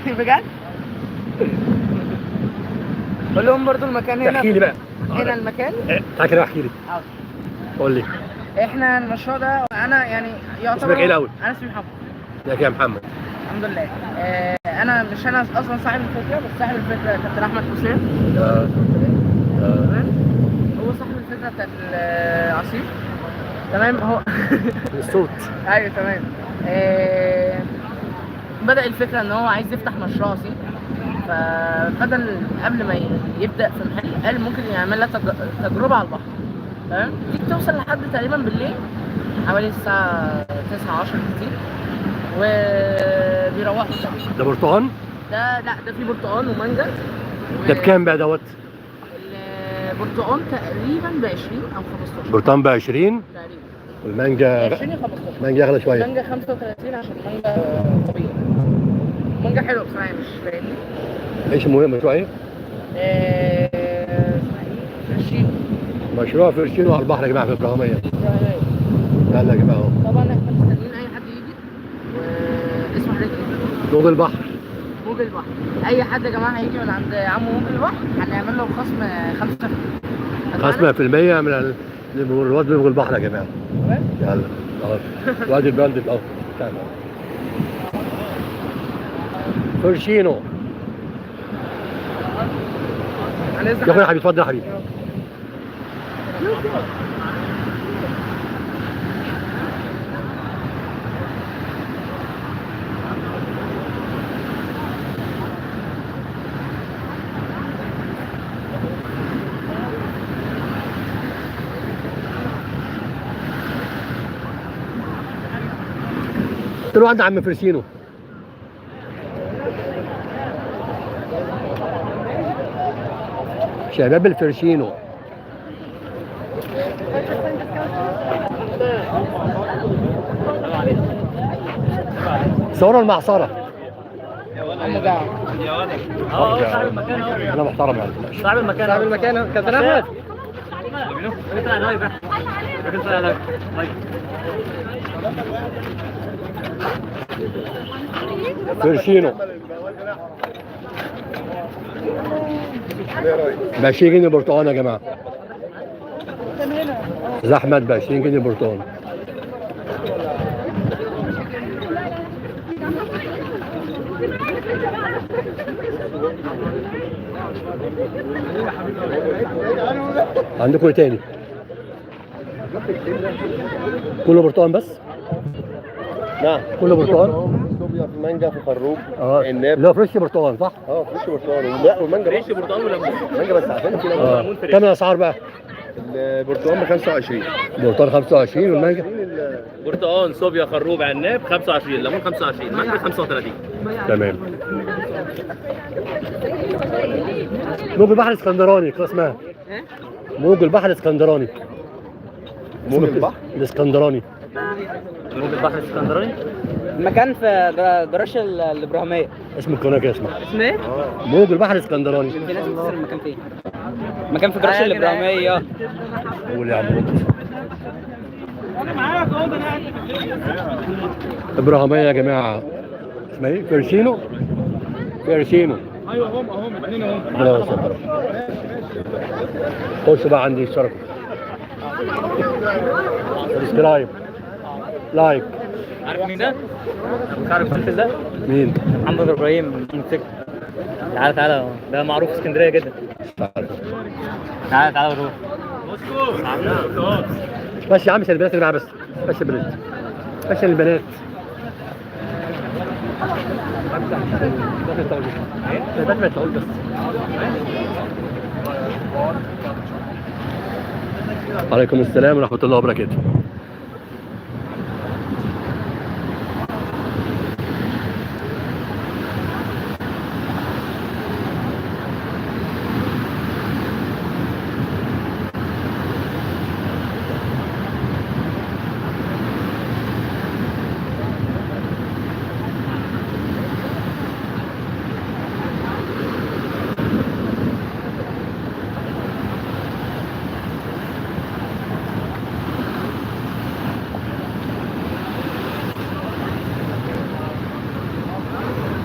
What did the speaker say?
بجد؟ قول لهم برضو المكان هنا. احكي لي بقى. هنا المكان. تعالى كده احكي لي. قول لي. احنا المشروع ده انا يعني يعتبر. اسمك ايه الاول؟ انا اسمي محمد. ازيك يا محمد؟ الحمد لله. انا مش انا اصلا صاحب الفكره، بس صاحب الفكره كابتن احمد حسين. تمام. هو صاحب الفكره بتاعت العصير. تمام. هو الصوت. ايوه تمام. بدأ الفكره ان هو عايز يفتح مشروع عصير، فبدل قبل ما يبدأ في محل قال ممكن يعمل لها تجربه على البحر. تمام. دي بتوصل لحد تقريبا بالليل حوالي الساعه 9 10 كتير، وبيروحوا. ده برتقال؟ لا ده فيه برتقال ومانجا. ده بكام بقى دوت؟ البرتقال تقريبا ب 20 او 15. برتقال ب 20 تقريبا. والمانجا 20 15. مانجا اغلى شويه. المانجا 35 عشان المانجا طبيعي. مانجا حلوه بصراحه، مش فاهمني. ايش المهم مشروع ايه؟ فرشين. مشروع فرشينو على البحر يا جماعه في ابراهيميه. يلا يا جماعه. طبعا احنا مستنيين اي حد يجي. واسمه حضرتك ايه؟ موج البحر. موج البحر. اي حد يا جماعه هيجي من عند عمو موج البحر هنعمل له خصم 5%. خصم في المية من الواد موج البحر يا جماعه. تمام؟ يلا وادي البلد اهو. فرشينو. يا اخويا يا حبيبي اتفضل يا حبيبي. تروح عند عم فرشينو. شباب الفرشينو. صوروا المعصرة. صاحب المكان اهو. انا محترم يعني. صاحب المكان صاحب المكان اهو. كابتن احمد. فرشينو. ب 20 جنيه برتقال يا جماعه. زحمه ب 20 جنيه برتقال. عندكم ايه تاني؟ كله برتقال بس؟ نعم كله برتقال؟ صوبيا في مانجا في خروب. الناب لا فريش برتقال صح؟ فريش برتقال. لا والمانجا فريش برتقال وليمون. مانجا بس عشان في ليمون. كام الاسعار بقى؟ البرتقال ب 25. برتقال 25 والمانجا؟ برتقال صوبيا خروب عناب 25، ليمون 25، مانجا 35. تمام. موج البحر الاسكندراني كده اسمها. موج البحر الاسكندراني. موج البحر الاسكندراني. موج البحر الاسكندراني. المكان في جراج الابراهيميه. اسم القناه كده اسمها. اسمه ايه؟ موج البحر الاسكندراني. في ناس بتسال المكان فين؟ المكان في جراج الابراهيميه. قول يا عم ابراهيميه يا جماعه. اسمها ايه؟ فرشينو. فرشينو. ايوه هم الاثنين اهم. لا خش بقى عندي اشترك. سبسكرايب. لايك. عارف مين ده؟ مش عارف الفلفل ده؟ مين؟ محمد ابراهيم موتوسيكل. تعالى ده معروف في اسكندريه جدا. تعالى روح. ماشي يا عم. عشان البنات اللي معايا بس. ماشي البنات. ماشي البنات. البنات ما يطلعوش بس. عليكم السلام ورحمة الله وبركاته.